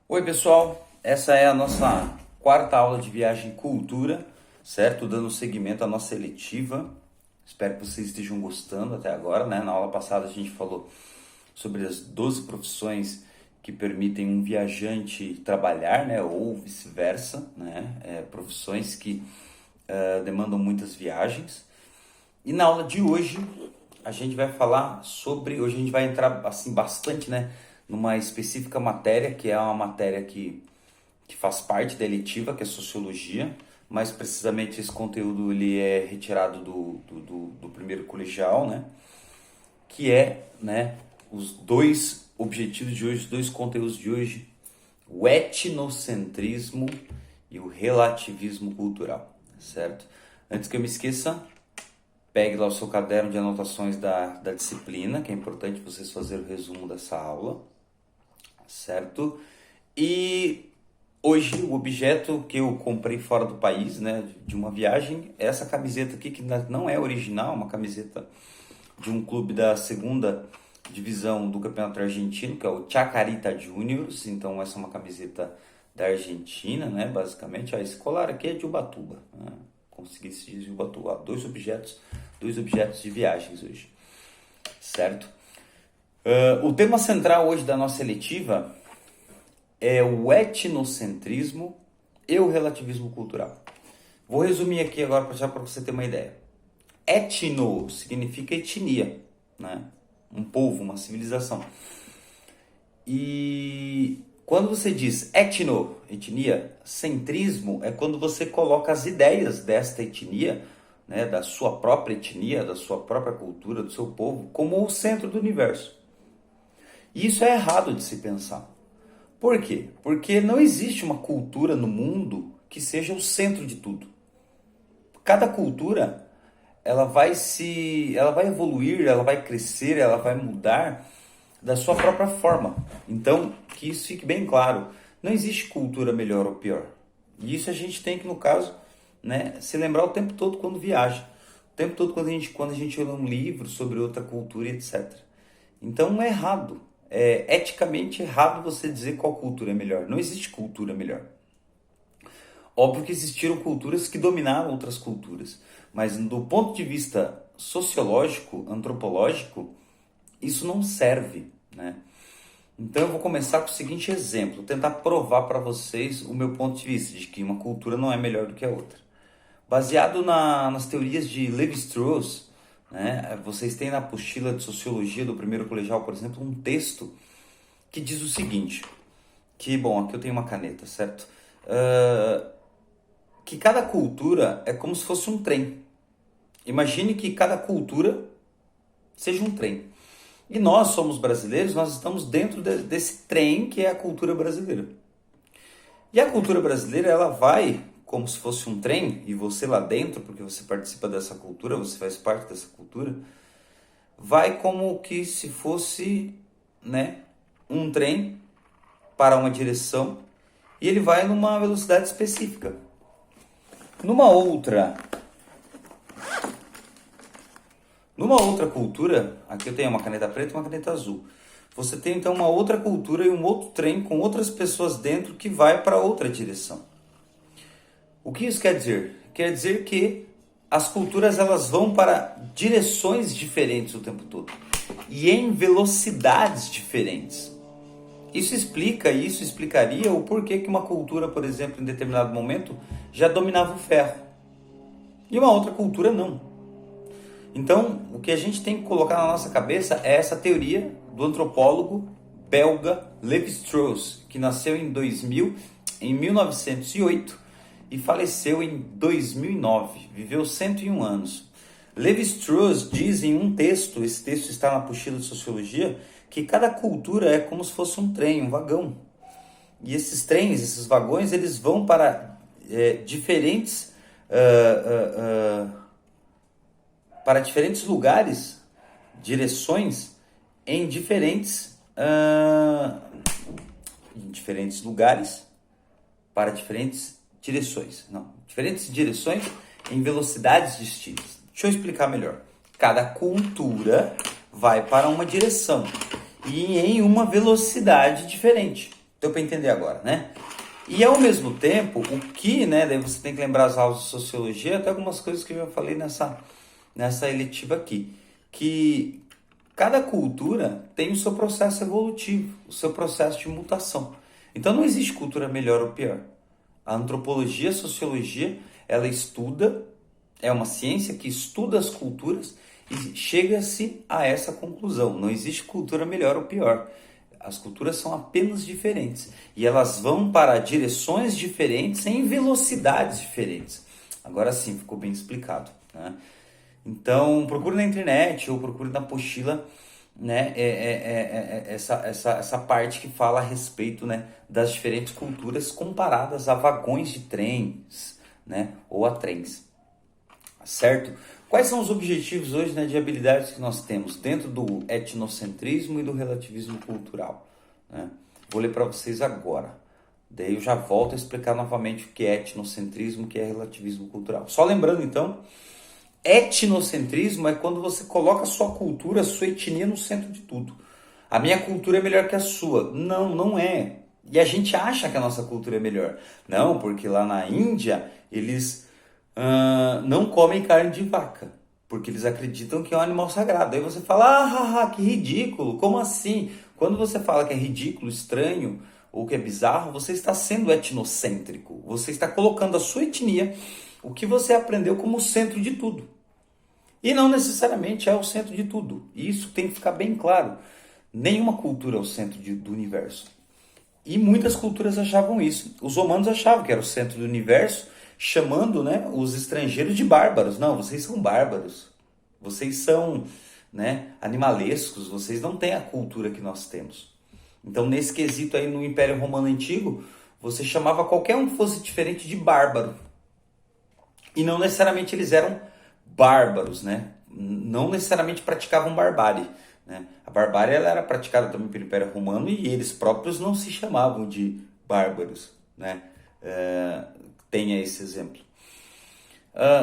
Oi pessoal, essa é a nossa quarta aula de viagem e cultura, certo? Dando seguimento à nossa eletiva. Espero que vocês estejam gostando até agora, né? Na aula passada a gente falou sobre as 12 profissões que permitem um viajante trabalhar, né? Ou vice-versa, né? Profissões que demandam muitas viagens. E na aula de hoje a gente vai falar sobre, hoje a gente vai entrar assim bastante, né, numa específica matéria, que é uma matéria que faz parte da eletiva, que é sociologia. Mais precisamente esse conteúdo ele é retirado do primeiro colegial, né, que é, né, os dois objetivos de hoje, os dois conteúdos de hoje, o etnocentrismo e o relativismo cultural, certo? Antes que eu me esqueça, pegue lá o seu caderno de anotações da disciplina, que é importante vocês fazerem o resumo dessa aula, certo? E hoje o objeto que eu comprei fora do país, né, de uma viagem, é essa camiseta aqui, que não é original, uma camiseta de um clube da segunda divisão do Campeonato Argentino, que é o Chacarita Juniors. Então essa é uma camiseta da Argentina, né, basicamente. Esse colar aqui é de Ubatuba, né? Consegui esse de Ubatuba. Dois objetos de viagens hoje, certo? O tema central hoje da nossa eletiva é o etnocentrismo e o relativismo cultural. Vou resumir aqui agora já para você ter uma ideia. Etno significa etnia, né? Um povo, uma civilização. E quando você diz etnia, centrismo é quando você coloca as ideias desta etnia, né, da sua própria etnia, da sua própria cultura, do seu povo, como o centro do universo. E isso é errado de se pensar. Por quê? Porque não existe uma cultura no mundo que seja o centro de tudo. Cada cultura, ela vai evoluir, ela vai crescer, ela vai mudar da sua própria forma. Então, que isso fique bem claro. Não existe cultura melhor ou pior. E isso a gente tem que, no caso, né, se lembrar o tempo todo quando viaja. O tempo todo quando a gente lê um livro sobre outra cultura, etc. Então, é errado. É eticamente errado você dizer qual cultura é melhor. Não existe cultura melhor. Óbvio que existiram culturas que dominaram outras culturas. Mas do ponto de vista sociológico, antropológico, isso não serve, né? Então eu vou começar com o seguinte exemplo, tentar provar para vocês o meu ponto de vista, de que uma cultura não é melhor do que a outra. Baseado nas teorias de Levi-Strauss, né, vocês têm na apostila de sociologia do primeiro colegial, por exemplo, um texto que diz o seguinte, que, bom, aqui eu tenho uma caneta, certo? Que cada cultura é como se fosse um trem. Imagine que cada cultura seja um trem. E nós somos brasileiros, nós estamos dentro desse trem que é a cultura brasileira. E a cultura brasileira, ela vai como se fosse um trem, e você lá dentro, porque você participa dessa cultura, você faz parte dessa cultura, vai como que se fosse, né, um trem para uma direção, e ele vai numa velocidade específica. Numa outra cultura, aqui eu tenho uma caneta preta e uma caneta azul. Você tem então uma outra cultura e um outro trem com outras pessoas dentro que vai para outra direção. O que isso quer dizer? Quer dizer que as culturas elas vão para direções diferentes o tempo todo e em velocidades diferentes. Isso explicaria o porquê que uma cultura, por exemplo, em determinado momento já dominava o ferro e uma outra cultura não. Então, o que a gente tem que colocar na nossa cabeça é essa teoria do antropólogo belga Levi-Strauss, que nasceu em 1908 e faleceu em 2009, viveu 101 anos. Levi-Strauss diz em um texto, esse texto está na apostila de sociologia, que cada cultura é como se fosse um trem, um vagão. E esses trens, esses vagões, eles vão para diferentes lugares, direções, em diferentes lugares, para diferentes direções. Não, diferentes direções em velocidades distintas. Deixa eu explicar melhor. Cada cultura vai para uma direção e em uma velocidade diferente. Deu para entender agora, né? E ao mesmo tempo, o que, né? Daí você tem que lembrar as aulas de sociologia, até algumas coisas que eu já falei nessa eletiva aqui. Que cada cultura tem o seu processo evolutivo, o seu processo de mutação. Então não existe cultura melhor ou pior. A antropologia, a sociologia, ela estuda, é uma ciência que estuda as culturas e chega-se a essa conclusão. Não existe cultura melhor ou pior. As culturas são apenas diferentes e elas vão para direções diferentes em velocidades diferentes. Agora sim, ficou bem explicado, né? Então, procure na internet ou procure na apostila, né, essa parte que fala a respeito, né, das diferentes culturas comparadas a vagões de trens, né, ou a trens, certo? Quais são os objetivos hoje, né, de habilidades que nós temos dentro do etnocentrismo e do relativismo cultural, né? Vou ler para vocês agora. Daí eu já volto a explicar novamente o que é etnocentrismo e o que é relativismo cultural. Só lembrando então, etnocentrismo é quando você coloca a sua cultura, a sua etnia no centro de tudo. A minha cultura é melhor que a sua. Não, não é. E a gente acha que a nossa cultura é melhor. Não, porque lá na Índia eles não comem carne de vaca, porque eles acreditam que é um animal sagrado. Aí você fala, que ridículo, como assim? Quando você fala que é ridículo, estranho ou que é bizarro, você está sendo etnocêntrico. Você está colocando a sua etnia, o que você aprendeu, como o centro de tudo. E não necessariamente é o centro de tudo. E isso tem que ficar bem claro. Nenhuma cultura é o centro do universo. E muitas culturas achavam isso. Os romanos achavam que era o centro do universo, chamando, né, os estrangeiros de bárbaros. Não, vocês são bárbaros. Vocês são, né, animalescos. Vocês não têm a cultura que nós temos. Então, nesse quesito aí no Império Romano Antigo, você chamava qualquer um que fosse diferente de bárbaro. E não necessariamente eles eram bárbaros, né? Não necessariamente praticavam barbárie, né? A barbárie ela era praticada também pelo Império Romano e eles próprios não se chamavam de bárbaros, né? Tenha esse exemplo.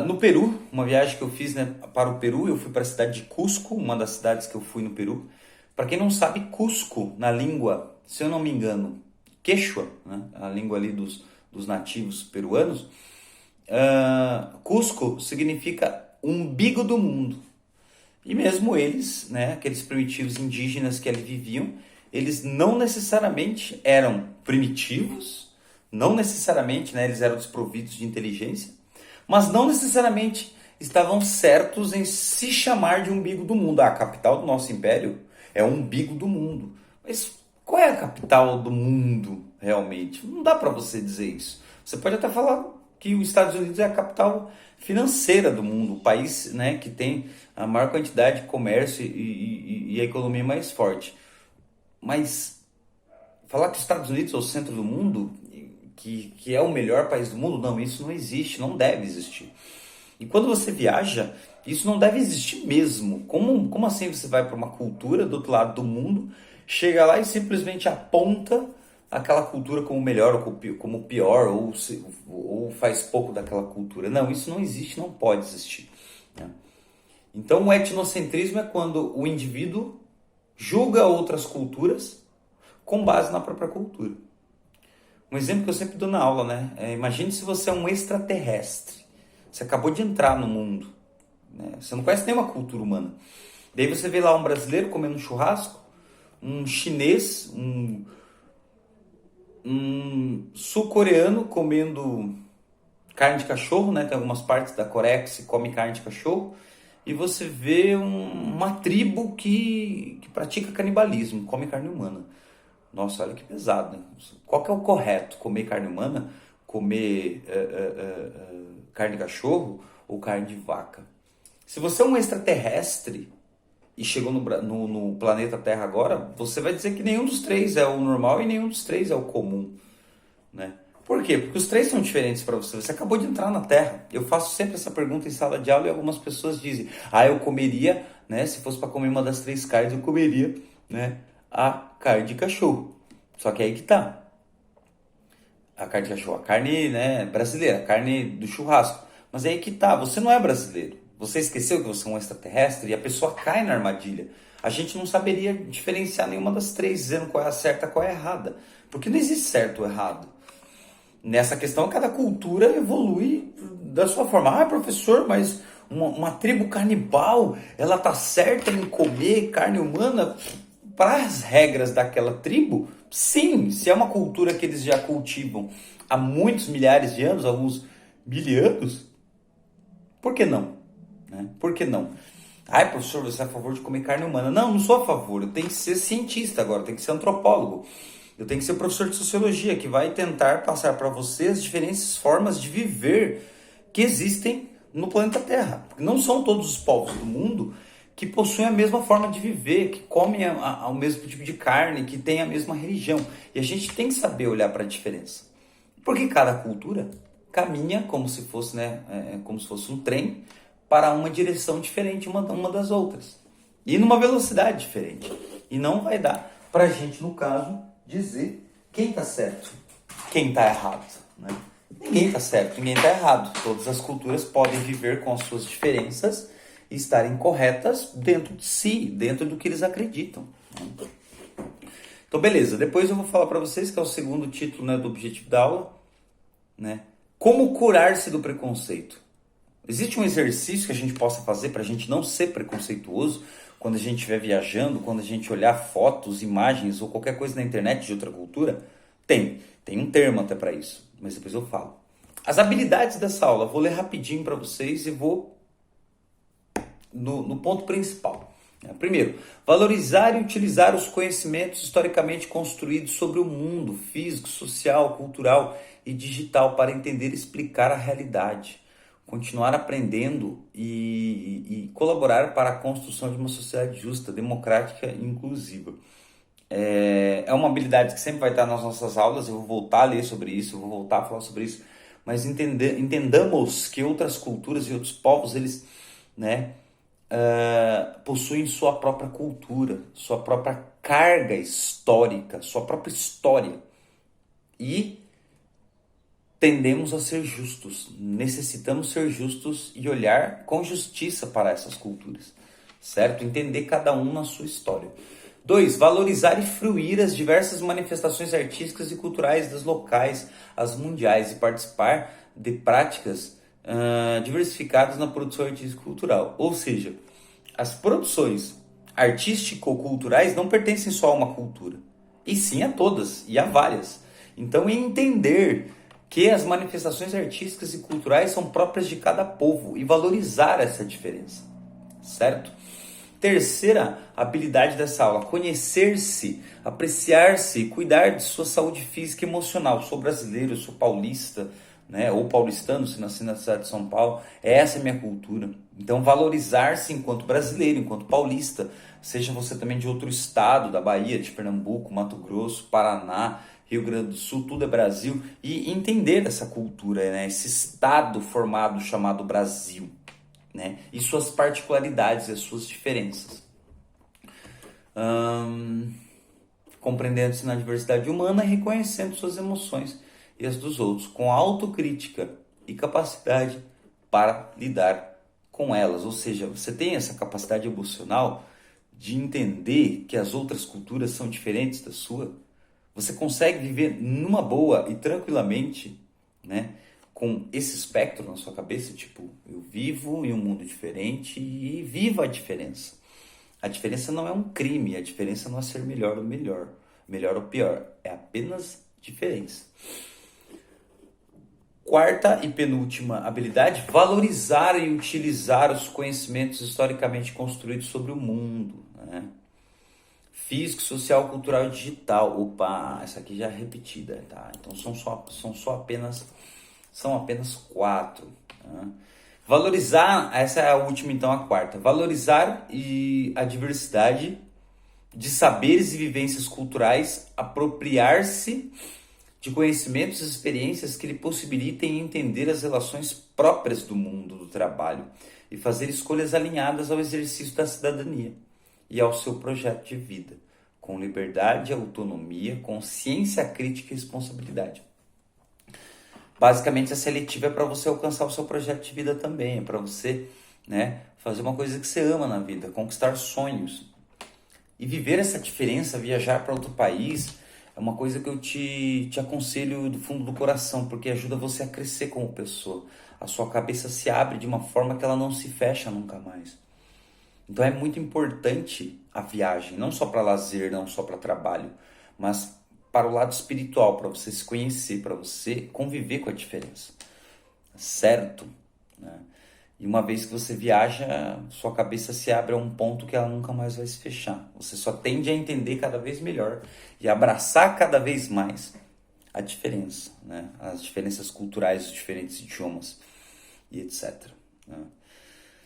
No Peru, uma viagem que eu fiz, né, para o Peru, eu fui para a cidade de Cusco, uma das cidades que eu fui no Peru. Para quem não sabe, Cusco, na língua, se eu não me engano, Quechua, né, a língua ali dos nativos peruanos, Cusco significa umbigo do mundo. E mesmo eles, né, aqueles primitivos indígenas que ali viviam, eles não necessariamente eram primitivos, não necessariamente, né, eles eram desprovidos de inteligência, mas não necessariamente estavam certos em se chamar de umbigo do mundo. A capital do nosso império é o umbigo do mundo. Mas qual é a capital do mundo realmente? Não dá para você dizer isso. Você pode até falar que os Estados Unidos é a capital financeira do mundo, o país, né, que tem a maior quantidade de comércio e a economia mais forte. Mas falar que os Estados Unidos é o centro do mundo, que é o melhor país do mundo, não, isso não existe, não deve existir. E quando você viaja, isso não deve existir mesmo. Como assim você vai para uma cultura do outro lado do mundo, chega lá e simplesmente aponta aquela cultura como melhor ou como pior, ou faz pouco daquela cultura? Não, isso não existe, não pode existir, né? Então o etnocentrismo é quando o indivíduo julga outras culturas com base na própria cultura. Um exemplo que eu sempre dou na aula, né? Imagine se você é um extraterrestre. Você acabou de entrar no mundo, né? Você não conhece nenhuma cultura humana. Daí você vê lá um brasileiro comendo um churrasco, um chinês, um sul-coreano comendo carne de cachorro, né? Tem algumas partes da Coreia que se come carne de cachorro. E você vê uma tribo que pratica canibalismo, come carne humana. Nossa, olha que pesado, né? Qual que é o correto? Comer carne humana? Comer carne de cachorro ou carne de vaca? Se você é um extraterrestre e chegou no planeta Terra agora, você vai dizer que nenhum dos três é o normal e nenhum dos três é o comum, né? Por quê? Porque os três são diferentes para você. Você acabou de entrar na Terra. Eu faço sempre essa pergunta em sala de aula e algumas pessoas dizem: eu comeria, né? Se fosse para comer uma das três carnes, eu comeria, né, a carne de cachorro. Só que aí que tá. A carne de cachorro, a carne, né, brasileira, a carne do churrasco. Mas aí que tá, você não é brasileiro. Você esqueceu que você é um extraterrestre e a pessoa cai na armadilha. A gente não saberia diferenciar nenhuma das três, dizendo qual é a certa e qual é a errada. Porque não existe certo ou errado. Nessa questão, cada cultura evolui da sua forma. Ah, professor, mas uma tribo canibal, ela tá certa em comer carne humana para as regras daquela tribo? Sim, se é uma cultura que eles já cultivam há muitos milhares de anos, alguns anos, por que não? Né? Por que não? Ai, professor, você é a favor de comer carne humana? Não, não sou a favor. Eu tenho que ser cientista agora, eu tenho que ser antropólogo. Eu tenho que ser professor de sociologia, que vai tentar passar para você as diferentes formas de viver que existem no planeta Terra. Porque não são todos os povos do mundo que possuem a mesma forma de viver, que comem o mesmo tipo de carne, que têm a mesma religião. E a gente tem que saber olhar para a diferença. Porque cada cultura caminha como se fosse, como se fosse um trem para uma direção diferente uma das outras. E numa velocidade diferente. E não vai dar para a gente, no caso, dizer quem está certo, quem está errado. Né? Ninguém está certo, ninguém está errado. Todas as culturas podem viver com as suas diferenças e estarem corretas dentro de si, dentro do que eles acreditam. Né? Então, beleza. Depois eu vou falar para vocês, que é o segundo título, né, do objetivo da aula, né? Como curar-se do preconceito. Existe um exercício que a gente possa fazer para a gente não ser preconceituoso quando a gente estiver viajando, quando a gente olhar fotos, imagens ou qualquer coisa na internet de outra cultura? Tem um termo até para isso, mas depois eu falo. As habilidades dessa aula, vou ler rapidinho para vocês e vou no ponto principal. Primeiro, valorizar e utilizar os conhecimentos historicamente construídos sobre o mundo físico, social, cultural e digital para entender e explicar a realidade. Continuar aprendendo e colaborar para a construção de uma sociedade justa, democrática e inclusiva. É uma habilidade que sempre vai estar nas nossas aulas, eu vou voltar a ler sobre isso, eu vou voltar a falar sobre isso, mas entendamos que outras culturas e outros povos, eles possuem sua própria cultura, sua própria carga histórica, sua própria história. E tendemos a ser justos, necessitamos ser justos e olhar com justiça para essas culturas, certo? Entender cada um na sua história. 2. Valorizar e fruir as diversas manifestações artísticas e culturais das locais, as mundiais, e participar de práticas diversificadas na produção artística e cultural. Ou seja, as produções artístico-culturais não pertencem só a uma cultura, e sim a todas, e a várias. Então, entender que as manifestações artísticas e culturais são próprias de cada povo e valorizar essa diferença, certo? Terceira habilidade dessa aula, conhecer-se, apreciar-se e cuidar de sua saúde física e emocional. Sou brasileiro, sou paulista, né? Ou paulistano, se nasci na cidade de São Paulo. Essa é a minha cultura. Então, valorizar-se enquanto brasileiro, enquanto paulista, seja você também de outro estado, da Bahia, de Pernambuco, Mato Grosso, Paraná, Rio Grande do Sul, tudo é Brasil, e entender essa cultura, né? Esse estado formado chamado Brasil, né? E suas particularidades e as suas diferenças. Compreendendo-se na diversidade humana e reconhecendo suas emoções e as dos outros, com autocrítica e capacidade para lidar com elas. Ou seja, você tem essa capacidade emocional de entender que as outras culturas são diferentes da sua. Você consegue viver numa boa e tranquilamente, né, com esse espectro na sua cabeça, tipo, eu vivo em um mundo diferente e vivo a diferença. A diferença não é um crime, a diferença não é ser melhor ou pior, é apenas diferença. Quarta e penúltima habilidade, valorizar e utilizar os conhecimentos historicamente construídos sobre o mundo, né? Físico, social, cultural e digital. Opa, essa aqui já é repetida, tá? Então são apenas 4. Tá? Valorizar, essa é a última, então, a quarta. Valorizar a diversidade de saberes e vivências culturais, apropriar-se de conhecimentos e experiências que lhe possibilitem entender as relações próprias do mundo do trabalho e fazer escolhas alinhadas ao exercício da cidadania e ao seu projeto de vida, com liberdade, autonomia, consciência crítica e responsabilidade. Basicamente, a seletiva é para você alcançar o seu projeto de vida também, é para você, né, fazer uma coisa que você ama na vida, conquistar sonhos. E viver essa diferença, viajar para outro país, É uma coisa que eu te aconselho do fundo do coração, porque ajuda você a crescer como pessoa. A sua cabeça se abre de uma forma que ela não se fecha nunca mais. Então é muito importante a viagem, não só para lazer, não só para trabalho, mas para o lado espiritual, para você se conhecer, para você conviver com a diferença. Certo? Né? E uma vez que você viaja, sua cabeça se abre a um ponto que ela nunca mais vai se fechar. Você só tende a entender cada vez melhor e abraçar cada vez mais a diferença, né? As diferenças culturais, os diferentes idiomas e etc. Né?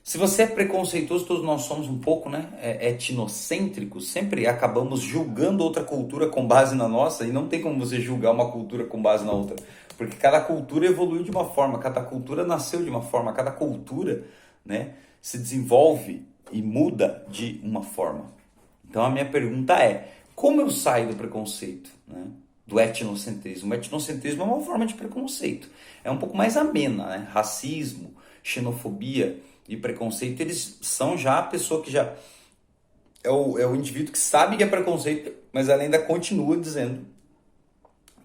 Se você é preconceituoso, todos nós somos um pouco, né, etnocêntricos, sempre acabamos julgando outra cultura com base na nossa, e não tem como você julgar uma cultura com base na outra, porque cada cultura evoluiu de uma forma, cada cultura nasceu de uma forma, cada cultura, né, se desenvolve e muda de uma forma. Então a minha pergunta é, como eu saio do preconceito, né, do etnocentrismo? O etnocentrismo é uma forma de preconceito, é um pouco mais amena, né, racismo, xenofobia e preconceito, eles são já a pessoa que já é o indivíduo que sabe que é preconceito, mas ela ainda continua dizendo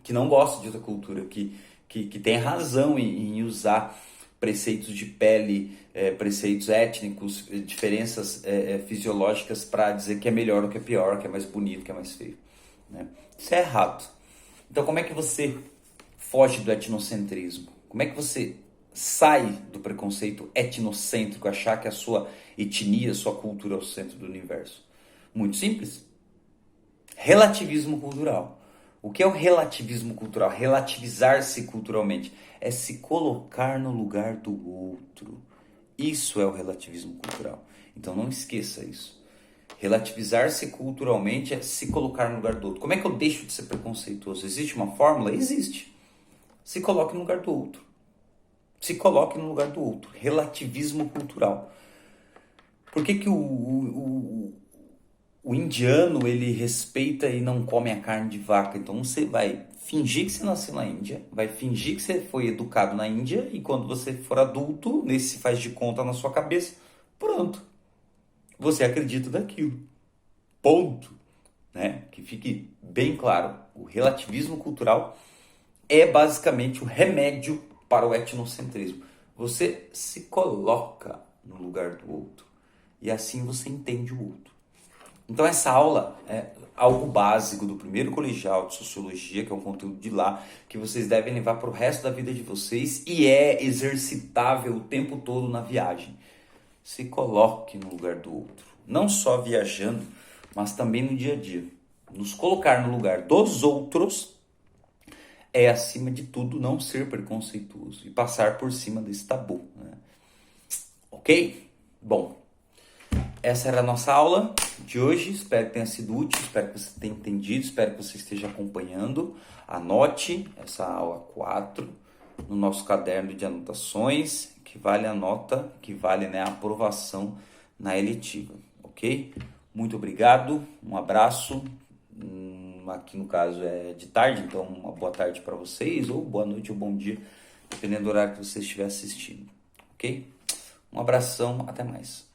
que não gosta de outra cultura, que tem razão em usar preceitos de pele, preceitos étnicos, diferenças fisiológicas para dizer que é melhor ou que é pior, que é mais bonito, que é mais feio. Né? Isso é errado. Então como é que você foge do etnocentrismo? Como é que você sai do preconceito etnocêntrico, achar que a sua etnia, a sua cultura é o centro do universo? Muito simples. Relativismo cultural. O que é o relativismo cultural? Relativizar-se culturalmente. É se colocar no lugar do outro. Isso é o relativismo cultural. Então não esqueça isso. Relativizar-se culturalmente é se colocar no lugar do outro. Como é que eu deixo de ser preconceituoso? Existe uma fórmula? Existe. Se coloque no lugar do outro. Se coloque no lugar do outro. Relativismo cultural. Por que o indiano ele respeita e não come a carne de vaca? Então você vai fingir que você nasceu na Índia, vai fingir que você foi educado na Índia e quando você for adulto, nesse faz de conta na sua cabeça, pronto. Você acredita daquilo. Ponto. Né? Que fique bem claro. O relativismo cultural é basicamente o remédio para o etnocentrismo. Você se coloca no lugar do outro e assim você entende o outro. Então essa aula é algo básico do primeiro colegial de Sociologia, que é um conteúdo de lá, que vocês devem levar para o resto da vida de vocês e é exercitável o tempo todo na viagem. Se coloque no lugar do outro. Não só viajando, mas também no dia a dia. Nos colocar no lugar dos outros é, acima de tudo, não ser preconceituoso e passar por cima desse tabu. Né? Ok? Bom, essa era a nossa aula de hoje. Espero que tenha sido útil, espero que você tenha entendido, espero que você esteja acompanhando. Anote essa aula 4 no nosso caderno de anotações, que vale a nota, que vale, né, a aprovação na eletiva. Ok? Muito obrigado, um abraço. Aqui no caso é de tarde, então uma boa tarde para vocês, ou boa noite ou bom dia, dependendo do horário que você estiver assistindo, ok? Um abração, até mais.